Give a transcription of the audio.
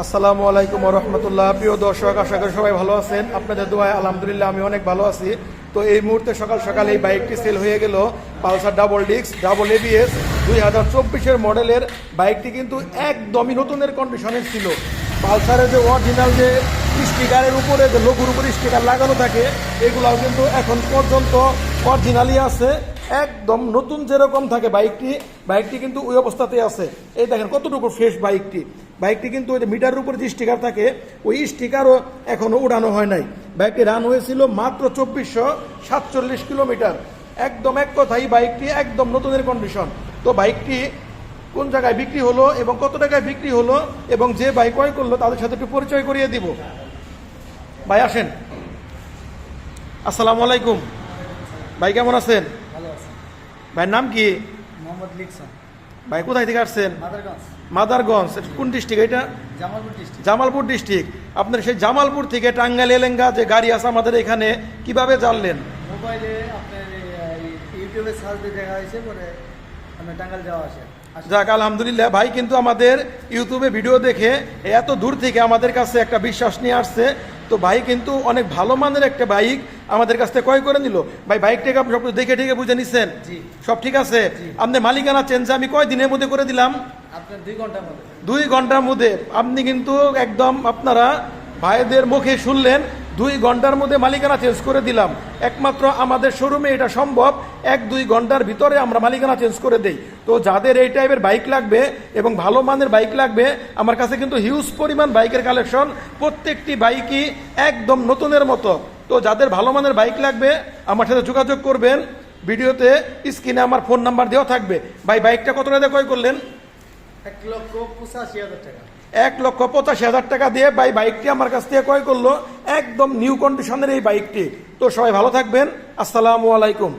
আসসালামু আলাইকুম ওয়া রাহমাতুল্লাহ। প্রিয় দর্শক, আশা করি সবাই ভালো আছেন। আপনাদের দোয়ায় আলহামদুলিল্লাহ আমি অনেক ভালো আছি। তো এই মুহূর্তে সকাল সকাল এই বাইকটি সেল হয়ে গেল। Pulsar double disc double ABS 2024-এর মডেলের বাইকটি কিন্তু একদমই নতুনের কন্ডিশনের ছিল। পালসারের যে অরিজিনাল যে স্টিকারের উপরে যে লোগোর উপরে স্টিকার লাগানো থাকে এগুলাও কিন্তু এখন পর্যন্ত অরিজিনালই আছে, একদম নতুন যেরকম থাকে বাইকটি কিন্তু ওই অবস্থাতেই আছে। এই দেখেন কতটুকু ফ্রেশ বাইকটি কিন্তু ওই যে মিটারের উপর যে স্টিকার থাকে ওই স্টিকারও এখনো উড়ানো হয় নাই। বাইকটি রান হয়েছিল মাত্র 2447 কিলোমিটার। একদম এক কথাই বাইকটি একদম নতুনের কন্ডিশন। তো বাইকটি কোন জায়গায় বিক্রি হলো এবং কত টাকায় বিক্রি হলো এবং যে বাইক ক্রয় করলো তাদের সাথে একটু পরিচয় করিয়ে দিব। ভাই আসেন। আসসালামু আলাইকুম ভাই, কেমন আছেন? ভাইয়ের নাম কি? মোহাম্মদ লিকসন। ভাই কোথায় থেকে আসছেন? মাদারগঞ্জ। মাদারগঞ্জ কোন ডিস্ট্রিক্ট এটা? জামালপুর ডিস্ট্রিক্ট। জামালপুর ডিস্ট্রিক্ট। আপনার সেই জামালপুর থেকে টাঙ্গাইল এলেঙ্গা যে গাড়ি আছে আমাদের এখানে কিভাবে জানলেন? মোবাইলে আপনার ইউটিউবে সার্চ দিয়ে দেখা হয়েছে, পরে আমরা টাঙ্গাইল যাওয়া আসে। যাক আলহামদুলিল্লাহ, ভাই কিন্তু আমাদের ইউটিউবে ভিডিও দেখে এত দূর থেকে আমাদের কাছে একটা বিশ্বাস নিয়ে আসছে। তো ভাই কিন্তু অনেক ভালো মানের একটা বাইক আমাদের কাছ থেকে ক্রয় করে নিল। ভাই বাইকটাকে আপনি সব দেখে ঠিকে বুঝে নিচ্ছেন? জি, সব ঠিক আছে। আপনি মালিকানা চেঞ্জ আমি কয় দিনের মধ্যে করে দিলাম? আপনার 2 ঘন্টার মধ্যে। 2 ঘন্টার মধ্যে। আপনি কিন্তু একদম আপনারা ভাইদের মুখে শুনলেন, 2 ঘন্টার মধ্যে মালিকানা চেঞ্জ করে দিলাম। একমাত্র আমাদের শোরুমে এটা সম্ভব, 1-2 ঘন্টার ভিতরে আমরা মালিকানা চেঞ্জ করে দেই। তো যাদের এই টাইপের বাইক লাগবে এবং ভালো মানের বাইক লাগবে, আমার কাছে কিন্তু হিউজ পরিমাণ বাইকের কালেকশন, প্রত্যেকটি বাইকই একদম নতুনের মতো। তো যাদের ভালো মানের বাইক লাগবে আমার সাথে যোগাযোগ করবেন। ভিডিওতে স্ক্রিনে আমার ফোন নাম্বার দেওয়া থাকবে। ভাই বাইকটা কত টাকা ক্রয় করলেন? 1,85,000 টাকা। 1,85,000 টাকা দিয়ে বাইকটি আমার কাছ থেকে ক্রয় করলো, একদম নিউ কন্ডিশনের এই বাইকটি। তো সবাই ভালো থাকবেন। আসসালামু আলাইকুম।